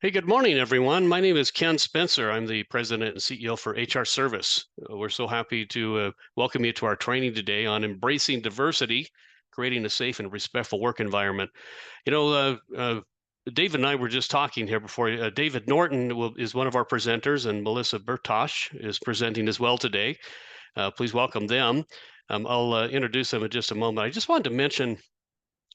Hey, good morning, everyone. My name is Ken Spencer. I'm the president and CEO for HR Service. We're so happy to welcome you to our training today on embracing diversity, creating a safe and respectful work environment. You know, David and I were just talking here before. David Norton is one of our presenters, and Melissa Bertosh is presenting as well today. Please welcome them. I'll introduce them in just a moment. I just wanted to mention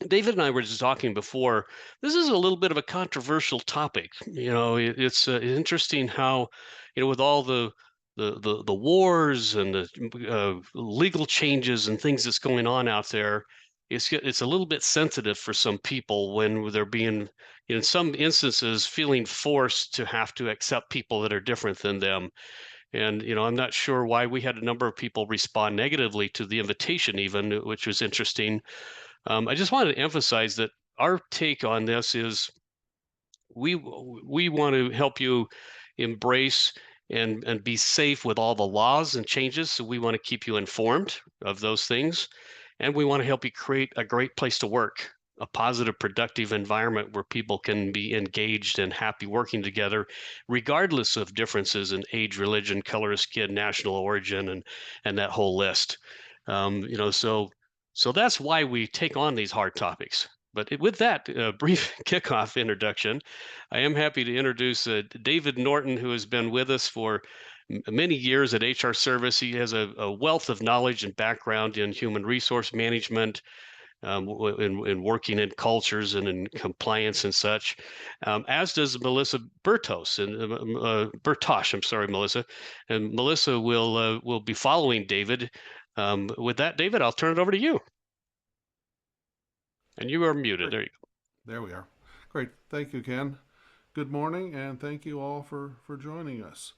David and I were just talking before. This is a little bit of a controversial topic. It's interesting how, with all the wars and the legal changes and things that's going on out there, it's a little bit sensitive for some people when they're being, in some instances, feeling forced to have to accept people that are different than them. And I'm not sure why we had a number of people respond negatively to the invitation, even, which was interesting. I just wanted to emphasize that our take on this is we want to help you embrace and be safe with all the laws and changes. So we want to keep you informed of those things, and we want to help you create a great place to work, a positive, productive environment where people can be engaged and happy working together, regardless of differences in age, religion, color of skin, national origin, and that whole list. So that's why we take on these hard topics. But with that brief kickoff introduction, I am happy to introduce David Norton, who has been with us for many years at HR Service. He has a wealth of knowledge and background in human resource management, in working in cultures and in compliance and such, as does Melissa Bertosh. I'm sorry, Melissa. And Melissa will be following David. With that, David, I'll turn it over to you. And you are muted. Great. There you go. There we are. Great. Thank you, Ken. Good morning, and thank you all for joining us.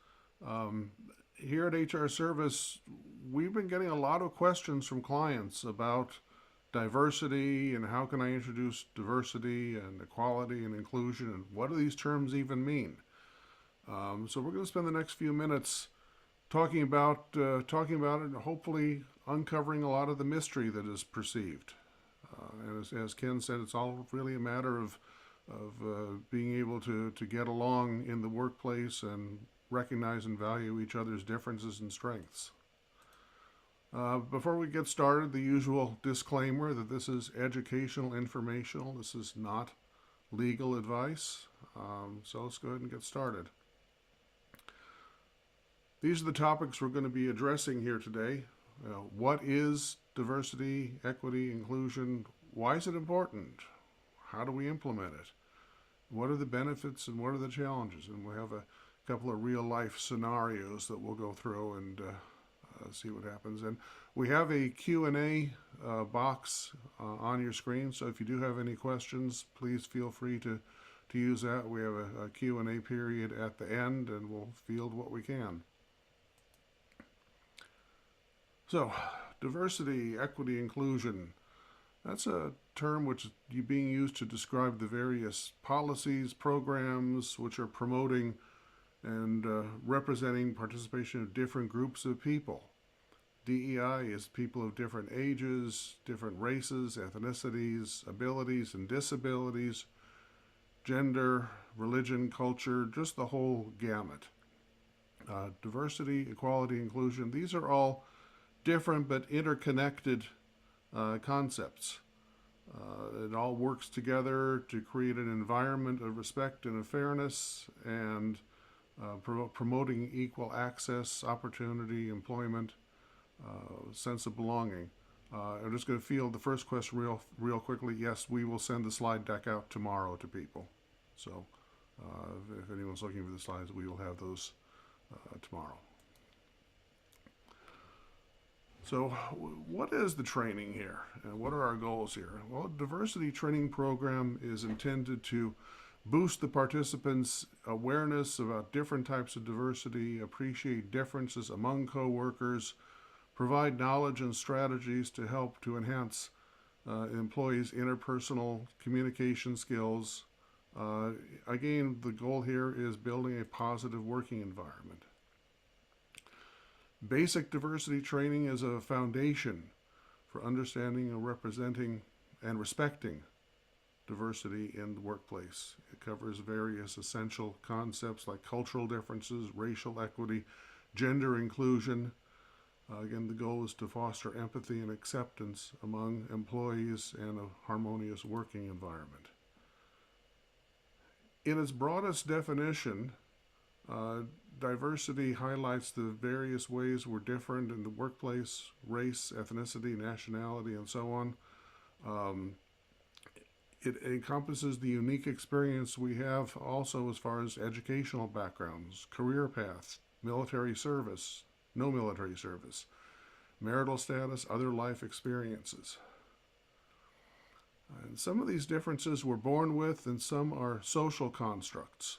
Um, Here at HR Service, we've been getting a lot of questions from clients about diversity and how can I introduce diversity and equality and inclusion and what do these terms even mean. So we're going to spend the next few minutes talking about it and hopefully uncovering a lot of the mystery that is perceived. And as Ken said, it's all really a matter of being able to get along in the workplace and recognize and value each other's differences and strengths. Before we get started, the usual disclaimer that this is educational, informational. This is not legal advice. So let's go ahead and get started. These are the topics we're going to be addressing here today. What is diversity, equity, inclusion? Why is it important? How do we implement it? What are the benefits and what are the challenges? And we have a couple of real life scenarios that we'll go through and see what happens. And we have a Q&A box on your screen, so if you do have any questions, please feel free to use that. We have a Q&A period at the end, and we'll field what we can. So, diversity, equity, inclusion. That's a term which is being used to describe the various policies, programs which are promoting and representing participation of different groups of people. DEI is people of different ages, different races, ethnicities, abilities and disabilities, gender, religion, culture, just the whole gamut. Diversity, equality, inclusion, these are all different but interconnected concepts. It all works together to create an environment of respect and of fairness and promoting equal access, opportunity, employment, sense of belonging. I'm just going to field the first question real quickly. Yes, we will send the slide deck out tomorrow to people. So if anyone's looking for the slides, we will have those tomorrow. So, what is the training here, and what are our goals here? Well, a diversity training program is intended to boost the participants' awareness about different types of diversity, appreciate differences among coworkers, provide knowledge and strategies to help to enhance employees' interpersonal communication skills. Again, the goal here is building a positive working environment. Basic diversity training is a foundation for understanding and representing and respecting diversity in the workplace. It covers various essential concepts like cultural differences, racial equity, gender inclusion. Again, the goal is to foster empathy and acceptance among employees and a harmonious working environment. In its broadest definition, diversity highlights the various ways we're different in the workplace: race, ethnicity, nationality, and so on. It encompasses the unique experience we have also as far as educational backgrounds, career paths, military service, no military service, marital status, other life experiences. And some of these differences we're born with, and some are social constructs.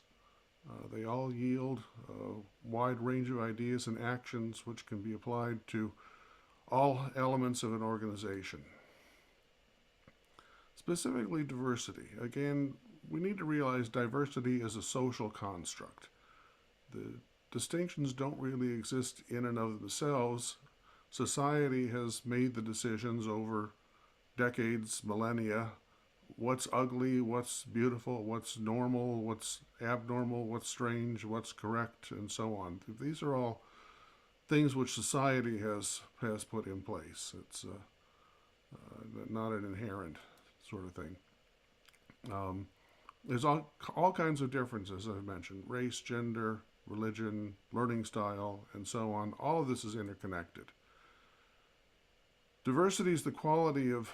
They all yield a wide range of ideas and actions which can be applied to all elements of an organization. Specifically, diversity. Again, we need to realize diversity is a social construct. The distinctions don't really exist in and of themselves. Society has made the decisions over decades, millennia, what's ugly, what's beautiful, what's normal, what's abnormal, what's strange, what's correct, and so on. These are all things which society has put in place. It's not an inherent sort of thing. There's all kinds of differences, as I've mentioned: race, gender, religion, learning style, and so on. All of this is interconnected. Diversity is the quality of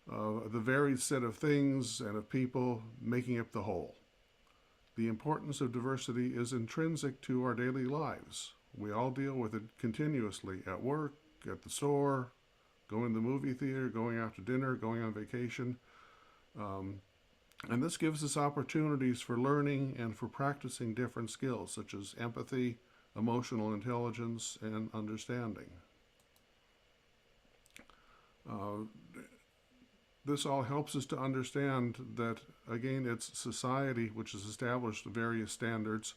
the varied set of things and of people making up the whole. The importance of diversity is intrinsic to our daily lives. We all deal with it continuously at work, at the store, going to the movie theater, going out to dinner, going on vacation. And this gives us opportunities for learning and for practicing different skills such as empathy, emotional intelligence, and understanding. This all helps us to understand that, again, it's society which has established various standards,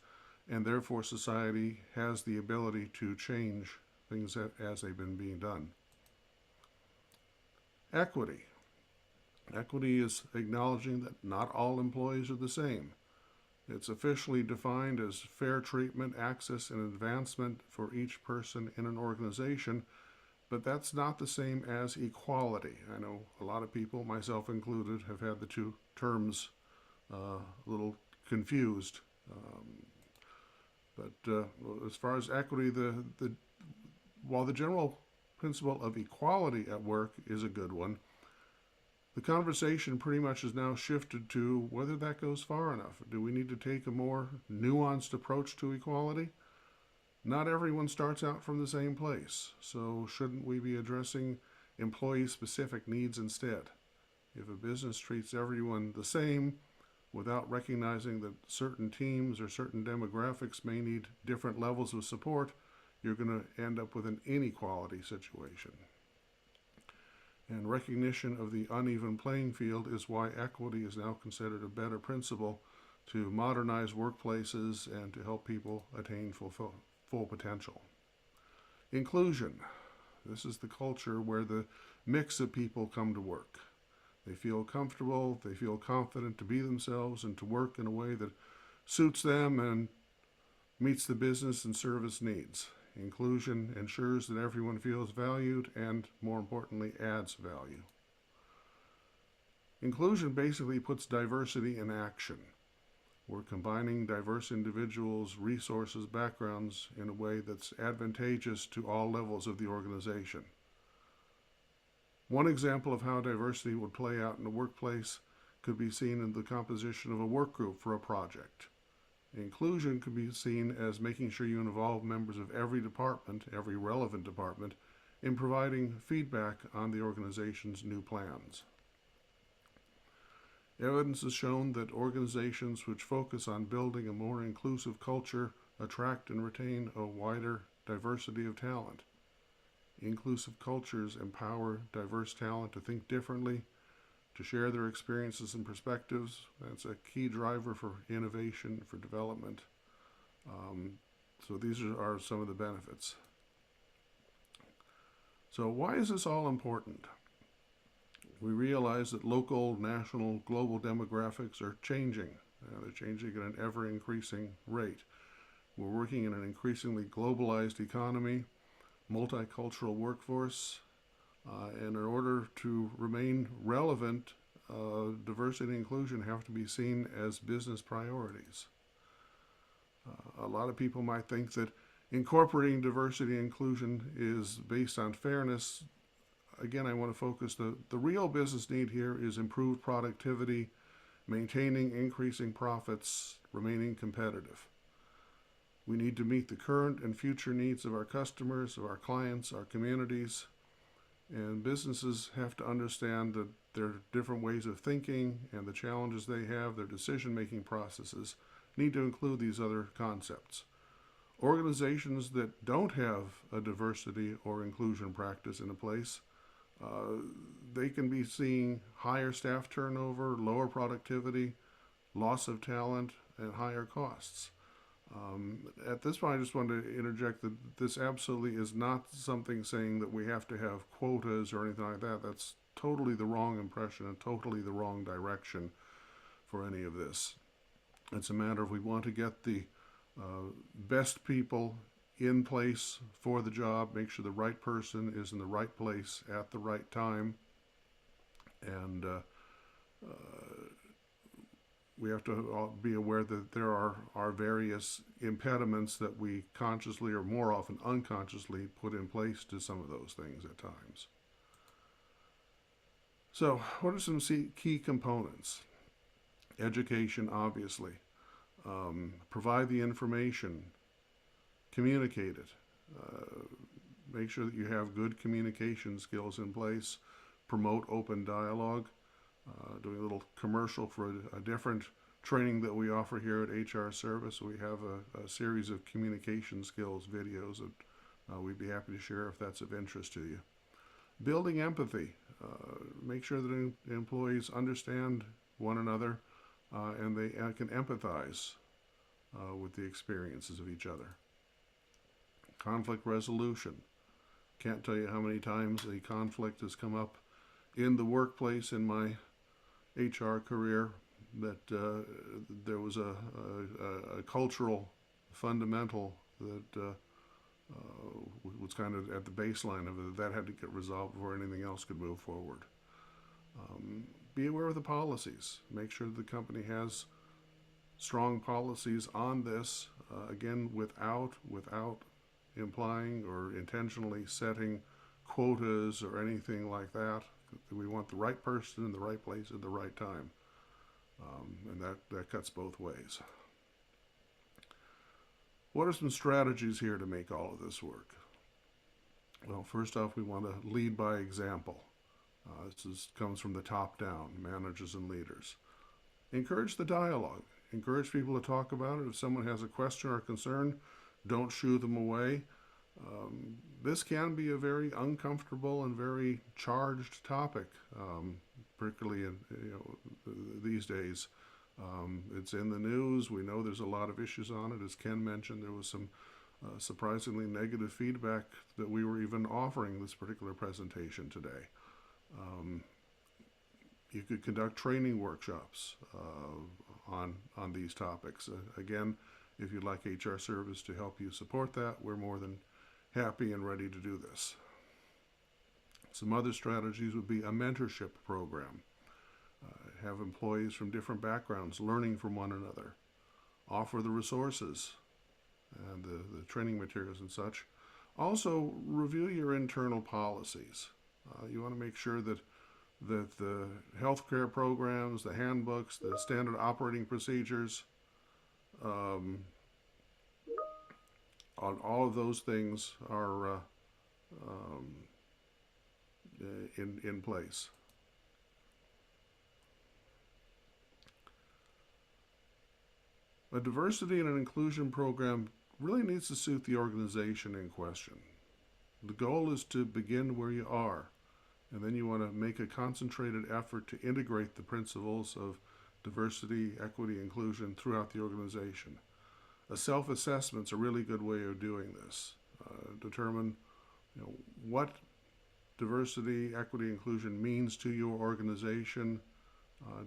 and therefore society has the ability to change things as they've been being done. Equity. Equity is acknowledging that not all employees are the same. It's officially defined as fair treatment, access, and advancement for each person in an organization, but that's not the same as equality. I know a lot of people, myself included, have had the two terms a little confused. But as far as equity, while the general principle of equality at work is a good one, the conversation pretty much has now shifted to whether that goes far enough. Do we need to take a more nuanced approach to equality? Not everyone starts out from the same place, so shouldn't we be addressing employee-specific needs instead? If a business treats everyone the same without recognizing that certain teams or certain demographics may need different levels of support, you're going to end up with an inequality situation. And recognition of the uneven playing field is why equity is now considered a better principle to modernize workplaces and to help people attain full potential. Inclusion. This is the culture where the mix of people come to work. They feel comfortable, they feel confident to be themselves and to work in a way that suits them and meets the business and service needs. Inclusion ensures that everyone feels valued and, more importantly, adds value. Inclusion basically puts diversity in action. We're combining diverse individuals, resources, backgrounds in a way that's advantageous to all levels of the organization. One example of how diversity would play out in the workplace could be seen in the composition of a work group for a project. Inclusion could be seen as making sure you involve members of every department, every relevant department, in providing feedback on the organization's new plans. Evidence has shown that organizations which focus on building a more inclusive culture attract and retain a wider diversity of talent. Inclusive cultures empower diverse talent to think differently, to share their experiences and perspectives. That's a key driver for innovation, for development. So these are some of the benefits. So why is this all important? We realize that local, national, global demographics are changing. They're changing at an ever increasing rate. We're working in an increasingly globalized economy, multicultural workforce, and in order to remain relevant, diversity and inclusion have to be seen as business priorities. A lot of people might think that incorporating diversity and inclusion is based on fairness. Again, I want to focus the real business need here is improved productivity, maintaining increasing profits, remaining competitive. We need to meet the current and future needs of our customers, of our clients, our communities, and businesses have to understand that there are different ways of thinking and the challenges they have, their decision-making processes need to include these other concepts. Organizations that don't have a diversity or inclusion practice in place, they can be seeing higher staff turnover, lower productivity, loss of talent, and higher costs. At this point, I just want to interject that this absolutely is not something saying that we have to have quotas or anything like that. That's totally the wrong impression and totally the wrong direction for any of this. It's a matter of we want to get the best people in place for the job, make sure the right person is in the right place at the right time, and we have to be aware that there are various impediments that we consciously or more often unconsciously put in place to some of those things at times. So, what are some key components? Education, obviously. Provide the information, communicate it, make sure that you have good communication skills in place, promote open dialogue. Doing a little commercial for a different training that we offer here at HR Service. We have a series of communication skills videos that we'd be happy to share if that's of interest to you. Building empathy. Make sure that employees understand one another and they can empathize with the experiences of each other. Conflict resolution. Can't tell you how many times a conflict has come up in the workplace in my HR career that there was a cultural fundamental that was kind of at the baseline of it. That had to get resolved before anything else could move forward. Be aware of the policies. Make sure the company has strong policies on this, again, without implying or intentionally setting quotas or anything like that. We want the right person in the right place at the right time. And that cuts both ways. What are some strategies here to make all of this work? Well, first off, we want to lead by example. This comes from the top down, managers and leaders. Encourage the dialogue. Encourage people to talk about it. If someone has a question or concern, don't shoo them away. This can be a very uncomfortable and very charged topic, particularly in these days. It's in the news. We know there's a lot of issues on it. As Ken mentioned, there was some surprisingly negative feedback that we were even offering this particular presentation today. You could conduct training workshops on these topics. Again, if you'd like HR Service to help you support that, we're more than happy and ready to do this. Some other strategies would be a mentorship program. Have employees from different backgrounds learning from one another. Offer the resources and the training materials and such. Also, review your internal policies. You want to make sure that the healthcare programs, the handbooks, the standard operating procedures, on all of those things are in place. A diversity and an inclusion program really needs to suit the organization in question. The goal is to begin where you are, and then you want to make a concentrated effort to integrate the principles of diversity, equity, inclusion throughout the organization. A self-assessment's a really good way of doing this. Determine what diversity, equity, inclusion means to your organization.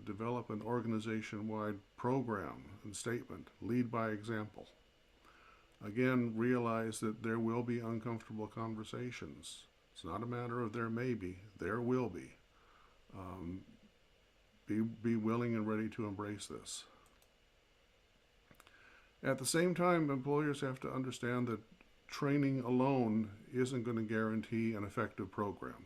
Develop an organization-wide program and statement. Lead by example. Again, realize that there will be uncomfortable conversations. It's not a matter of there may be, there will be. Um, be willing and ready to embrace this. At the same time, employers have to understand that training alone isn't going to guarantee an effective program.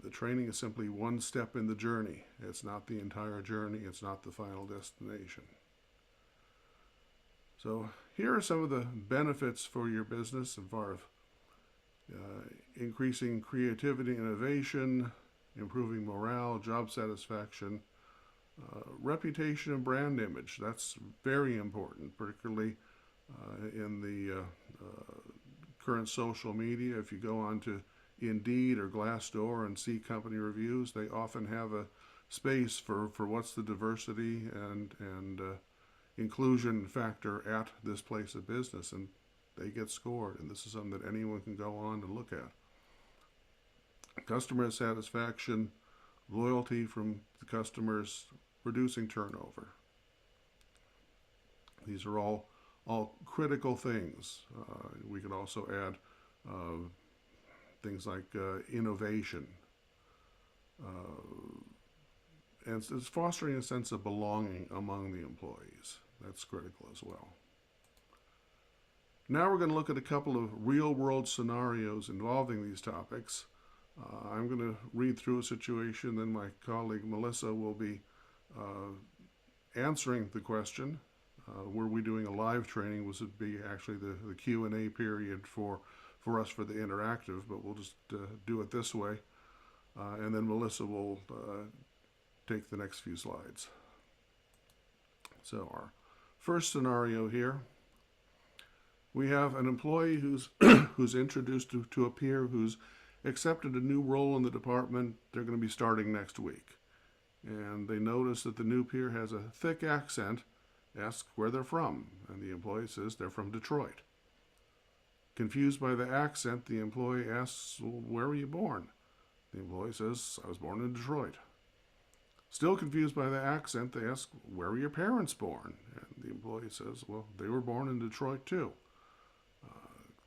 The training is simply one step in the journey. It's not the entire journey. It's not the final destination. So here are some of the benefits for your business as far as increasing creativity, innovation, improving morale, job satisfaction, reputation and brand image. That's very important, particularly in the current social media. If you go on to Indeed or Glassdoor and see company reviews, they often have a space for what's the diversity and inclusion factor at this place of business, and they get scored. And this is something that anyone can go on to look at. Customer satisfaction, loyalty from the customers, reducing turnover. These are all critical things. We could also add things like innovation. And it's fostering a sense of belonging among the employees. That's critical as well. Now we're going to look at a couple of real-world scenarios involving these topics. I'm going to read through a situation, then my colleague Melissa will be answering the question. Were we doing a live training? Was it be actually the Q&A period for us for the interactive, but we'll just do it this way. And then Melissa will take the next few slides. So our first scenario here, we have an employee who's who's introduced to a peer who's accepted a new role in the department. They're going to be starting next week. And they notice that the new peer has a thick accent, asks where they're from, and the employee says they're from Detroit. Confused by the accent, the employee asks, well, where were you born? The employee says, I was born in Detroit. Still confused by the accent, they ask, where were your parents born? And the employee says, well, they were born in Detroit too.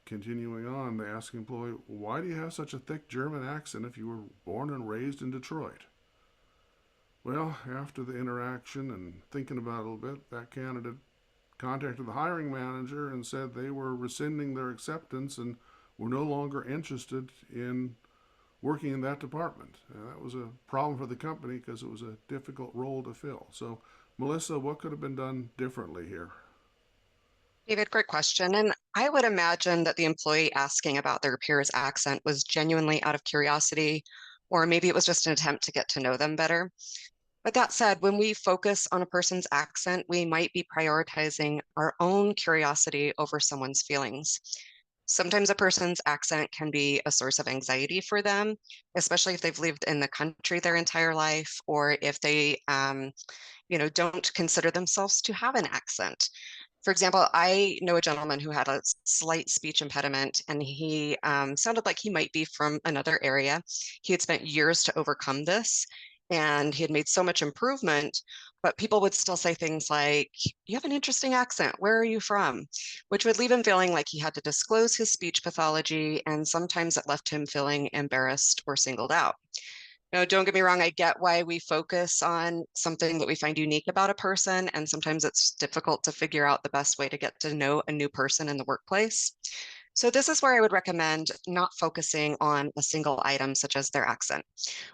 Continuing on, they ask the employee, why do you have such a thick German accent if you were born and raised in Detroit? Well, after the interaction and thinking about it a little bit, that candidate contacted the hiring manager and said they were rescinding their acceptance and were no longer interested in working in that department. And that was a problem for the company because it was a difficult role to fill. So, Melissa, what could have been done differently here? David, great question. And I would imagine that the employee asking about their peer's accent was genuinely out of curiosity, or maybe it was just an attempt to get to know them better. But that said, when we focus on a person's accent, we might be prioritizing our own curiosity over someone's feelings. Sometimes a person's accent can be a source of anxiety for them, especially if they've lived in the country their entire life, or if they, don't consider themselves to have an accent. For example, I know a gentleman who had a slight speech impediment, and he sounded like he might be from another area. He had spent years to overcome this, and he had made so much improvement, but people would still say things like, you have an interesting accent, where are you from? Which would leave him feeling like he had to disclose his speech pathology, and sometimes it left him feeling embarrassed or singled out. No, don't get me wrong, I get why we focus on something that we find unique about a person, and sometimes it's difficult to figure out the best way to get to know a new person in the workplace. So this is where I would recommend not focusing on a single item such as their accent.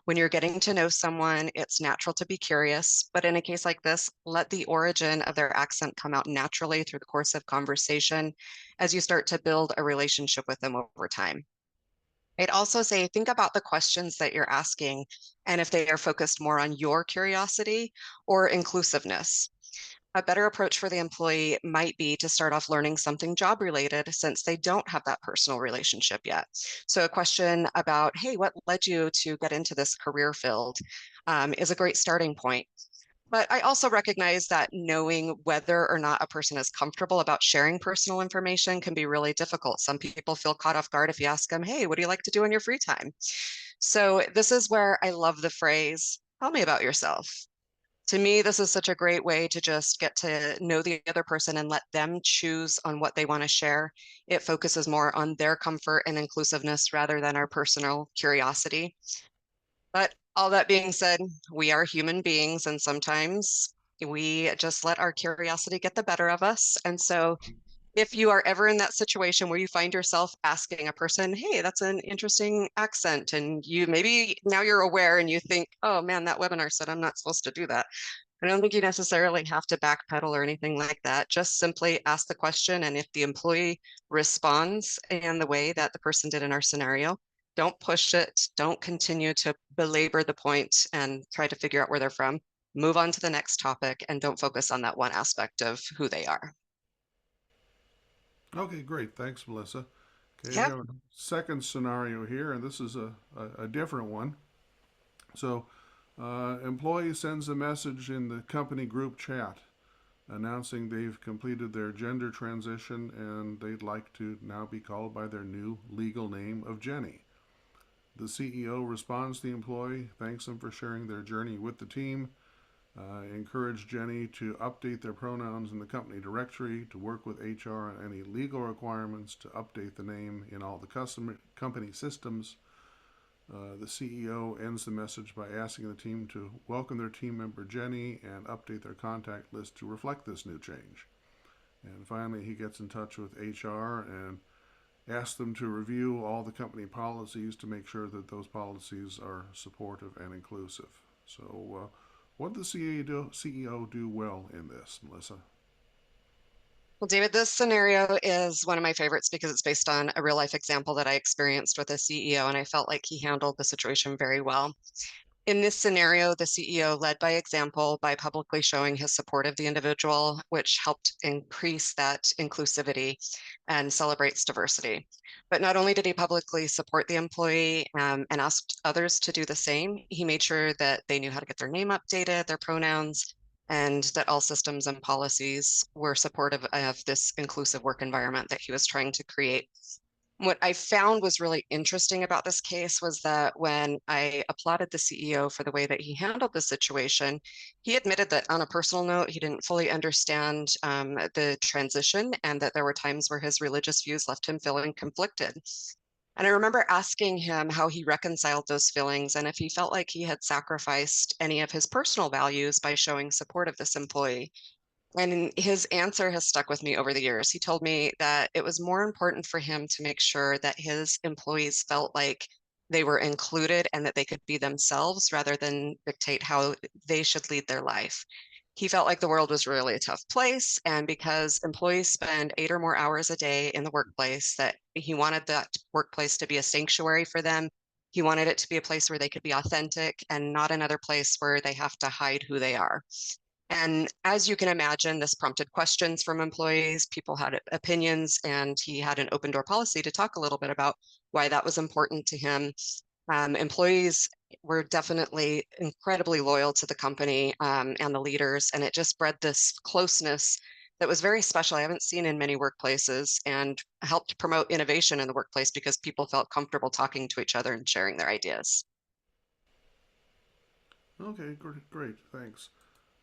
When you're getting to know someone, it's natural to be curious, but in a case like this, let the origin of their accent come out naturally through the course of conversation as you start to build a relationship with them over time. I'd also say, think about the questions that you're asking and if they are focused more on your curiosity or inclusiveness. A better approach for the employee might be to start off learning something job related since they don't have that personal relationship yet. So a question about, hey, what led you to get into this career field is a great starting point. But I also recognize that knowing whether or not a person is comfortable about sharing personal information can be really difficult. Some people feel caught off guard if you ask them, hey, what do you like to do in your free time? So this is where I love the phrase, tell me about yourself. To me, this is such a great way to just get to know the other person and let them choose on what they want to share. It focuses more on their comfort and inclusiveness rather than our personal curiosity. But all that being said, we are human beings, and sometimes we just let our curiosity get the better of us. And so, if you are ever in that situation where you find yourself asking a person, hey, that's an interesting accent, and you maybe now you're aware and you think, oh man, that webinar said I'm not supposed to do that. I don't think you necessarily have to backpedal or anything like that. Just simply ask the question. And if the employee responds in the way that the person did in our scenario, don't push it. Don't continue to belabor the point and try to figure out where they're from. Move on to the next topic and don't focus on that one aspect of who they are. Okay, great. Thanks, Melissa. Okay, we Yeah. have a second scenario here, and this is a different one. So, employee sends a message in the company group chat announcing they've completed their gender transition and they'd like to now be called by their new legal name of Jenny. The CEO responds to the employee, thanks them for sharing their journey with the team, encourage Jenny to update their pronouns in the company directory, to work with HR on any legal requirements, to update the name in all the company systems. The CEO ends the message by asking the team to welcome their team member Jenny and update their contact list to reflect this new change. And finally, he gets in touch with HR and asks them to review all the company policies to make sure that those policies are supportive and inclusive. So, what did the CEO do well in this, Melissa? Well, David, this scenario is one of my favorites because it's based on a real life example that I experienced with a CEO, and I felt like he handled the situation very well. In this scenario, the CEO led by example by publicly showing his support of the individual, which helped increase that inclusivity and celebrates diversity. But not only did he publicly support the employee and asked others to do the same, he made sure that they knew how to get their name updated, their pronouns, and that all systems and policies were supportive of this inclusive work environment that he was trying to create. What I found was really interesting about this case was that when I applauded the CEO for the way that he handled the situation, he admitted that on a personal note, he didn't fully understand the transition and that there were times where his religious views left him feeling conflicted. And I remember asking him how he reconciled those feelings and if he felt like he had sacrificed any of his personal values by showing support of this employee. And his answer has stuck with me over the years. He told me that it was more important for him to make sure that his employees felt like they were included and that they could be themselves rather than dictate how they should lead their life. He felt like the world was really a tough place. And because employees spend 8 or more hours a day in the workplace, that he wanted that workplace to be a sanctuary for them. He wanted it to be a place where they could be authentic and not another place where they have to hide who they are. And as you can imagine, this prompted questions from employees. People had opinions, and he had an open door policy to talk a little bit about why that was important to him. Employees were definitely incredibly loyal to the company and the leaders, and it just bred this closeness that was very special. I haven't seen in many workplaces and helped promote innovation in the workplace because people felt comfortable talking to each other and sharing their ideas. Okay, great, thanks.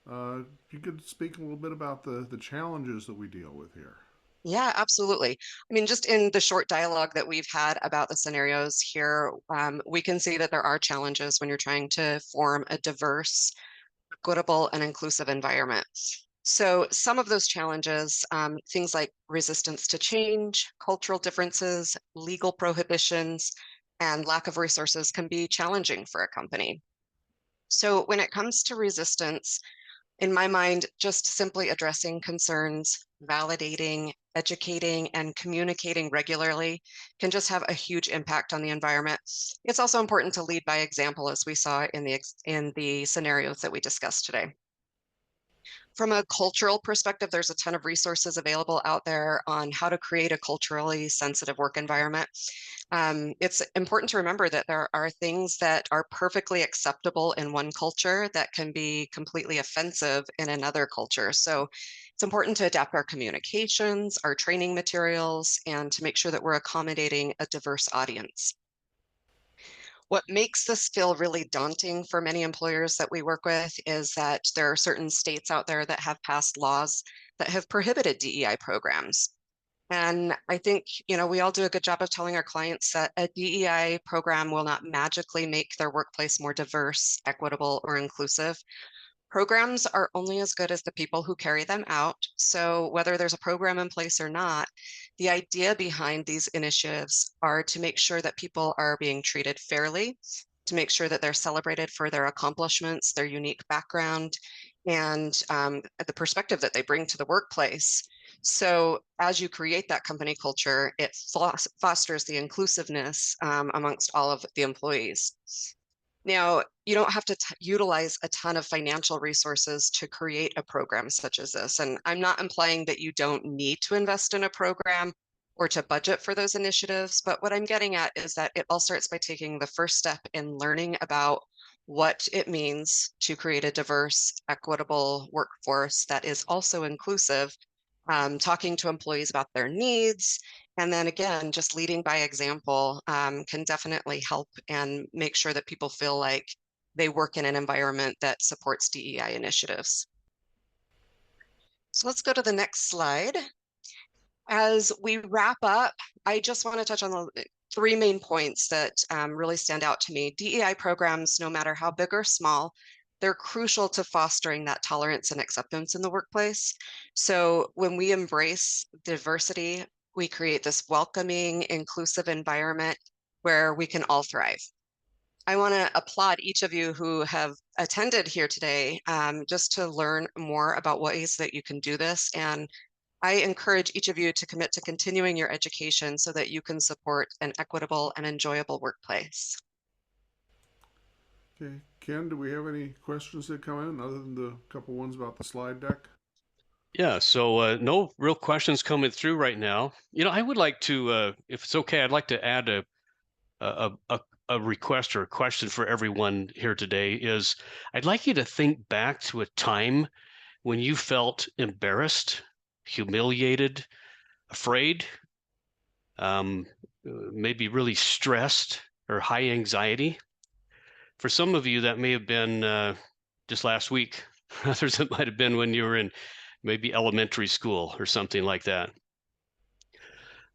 You could speak a little bit about the challenges that we deal with here. Yeah, absolutely. I mean, just in the short dialogue that we've had about the scenarios here, we can see that there are challenges when you're trying to form a diverse, equitable, and inclusive environment. So some of those challenges, things like resistance to change, cultural differences, legal prohibitions, and lack of resources can be challenging for a company. So when it comes to resistance, in my mind, just simply addressing concerns, validating, educating, and communicating regularly can just have a huge impact on the environment. It's also important to lead by example, as we saw in the scenarios that we discussed today. From a cultural perspective, there's a ton of resources available out there on how to create a culturally sensitive work environment. It's important to remember that there are things that are perfectly acceptable in one culture that can be completely offensive in another culture. So it's important to adapt our communications, our training materials, and to make sure that we're accommodating a diverse audience. What makes this feel really daunting for many employers that we work with is that there are certain states out there that have passed laws that have prohibited DEI programs. And I think, we all do a good job of telling our clients that a DEI program will not magically make their workplace more diverse, equitable, or inclusive. Programs are only as good as the people who carry them out. So whether there's a program in place or not, the idea behind these initiatives are to make sure that people are being treated fairly, to make sure that they're celebrated for their accomplishments, their unique background, and the perspective that they bring to the workplace. So as you create that company culture, it fosters the inclusiveness amongst all of the employees. Now, you don't have to utilize a ton of financial resources to create a program such as this. And I'm not implying that you don't need to invest in a program or to budget for those initiatives. But what I'm getting at is that it all starts by taking the first step in learning about what it means to create a diverse, equitable workforce that is also inclusive, talking to employees about their needs, and then again, just leading by example can definitely help and make sure that people feel like they work in an environment that supports DEI initiatives. So let's go to the next slide. As we wrap up, I just want to touch on the three main points that really stand out to me. DEI programs, no matter how big or small, they're crucial to fostering that tolerance and acceptance in the workplace. So when we embrace diversity, we create this welcoming, inclusive environment where we can all thrive. I want to applaud each of you who have attended here today just to learn more about ways that you can do this. And I encourage each of you to commit to continuing your education so that you can support an equitable and enjoyable workplace. Okay, Ken, do we have any questions that come in other than the couple ones about the slide deck? Yeah, so no real questions coming through right now. I would like to, if it's okay, I'd like to add a, a, a request or a question for everyone here today is I'd like you to think back to a time when you felt embarrassed, humiliated, afraid, maybe really stressed or high anxiety. For some of you, that may have been just last week. Others, it might have been when you were in maybe elementary school or something like that.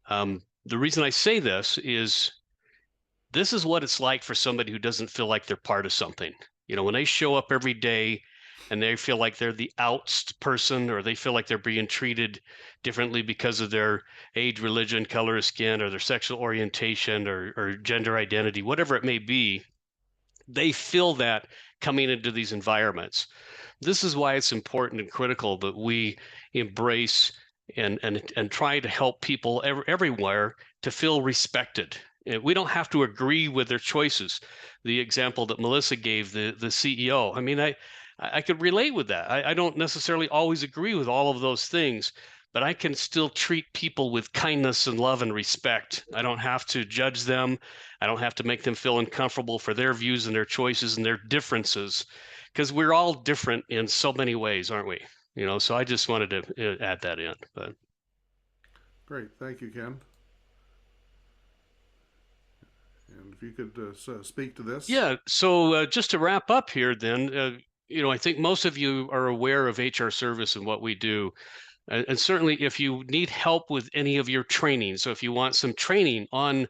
The reason I say this is what it's like for somebody who doesn't feel like they're part of something. When they show up every day and they feel like they're the outsed person, or they feel like they're being treated differently because of their age, religion, color of skin, or their sexual orientation, or gender identity, whatever it may be, they feel that coming into these environments. This is why it's important and critical that we embrace and try to help people everywhere to feel respected. We don't have to agree with their choices. The example that Melissa gave, the CEO, I mean, I could relate with that. I don't necessarily always agree with all of those things, but I can still treat people with kindness and love and respect. I don't have to judge them. I don't have to make them feel uncomfortable for their views and their choices and their differences, because we're all different in so many ways, aren't we? So I just wanted to add that in. But Great, thank you, Ken. And if you could speak to this. yeah, so just to wrap up here, then, I think most of you are aware of HR Service and what we do. And certainly if you need help with any of your training, so if you want some training on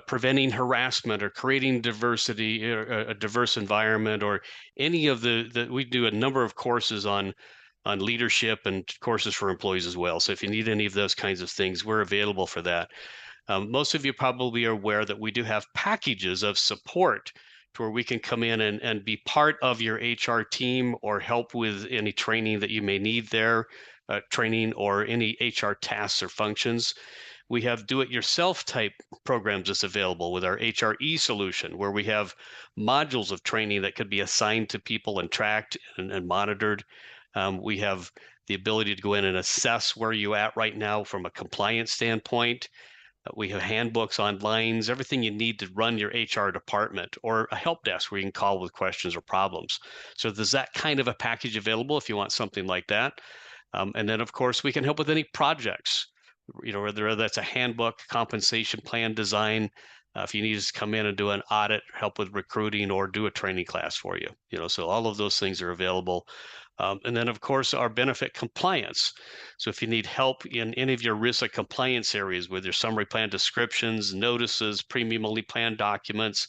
preventing harassment or creating diversity, a diverse environment, or any of we do a number of courses on leadership and courses for employees as well. So if you need any of those kinds of things, we're available for that. Most of you probably are aware that we do have packages of support to where we can come in and be part of your HR team or help with any training that you may need there, training or any HR tasks or functions. We have do-it-yourself type programs that's available with our HRE solution, where we have modules of training that could be assigned to people and tracked and monitored. We have the ability to go in and assess where you're at right now from a compliance standpoint. We have handbooks on lines, everything you need to run your HR department, or a help desk where you can call with questions or problems. So there's that kind of a package available if you want something like that. And then, of course, we can help with any projects, whether that's a handbook, compensation plan design, if you need us to come in and do an audit, help with recruiting, or do a training class for you. So all of those things are available. And then, of course, our benefit compliance. So if you need help in any of your RISA compliance areas with your summary plan descriptions, notices, premium only plan documents,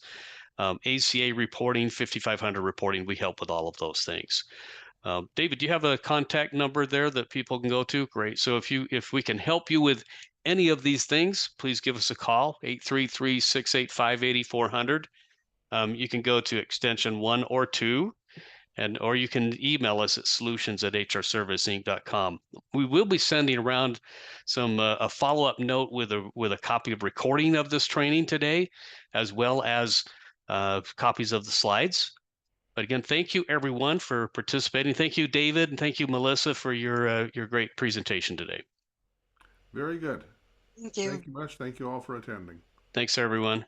ACA reporting, 5500 reporting, we help with all of those things. David, do you have a contact number there that people can go to? Great. So if we can help you with any of these things, please give us a call, 833-685-8400. You can go to extension 1 or 2, or you can email us at solutions@hrserviceinc.com. We will be sending around some a follow-up note with a copy of recording of this training today, as well as copies of the slides. But again, thank you everyone for participating. Thank you, David, and thank you, Melissa, for your great presentation today. Very good. Thank you. Thank you much. Thank you all for attending. Thanks, everyone.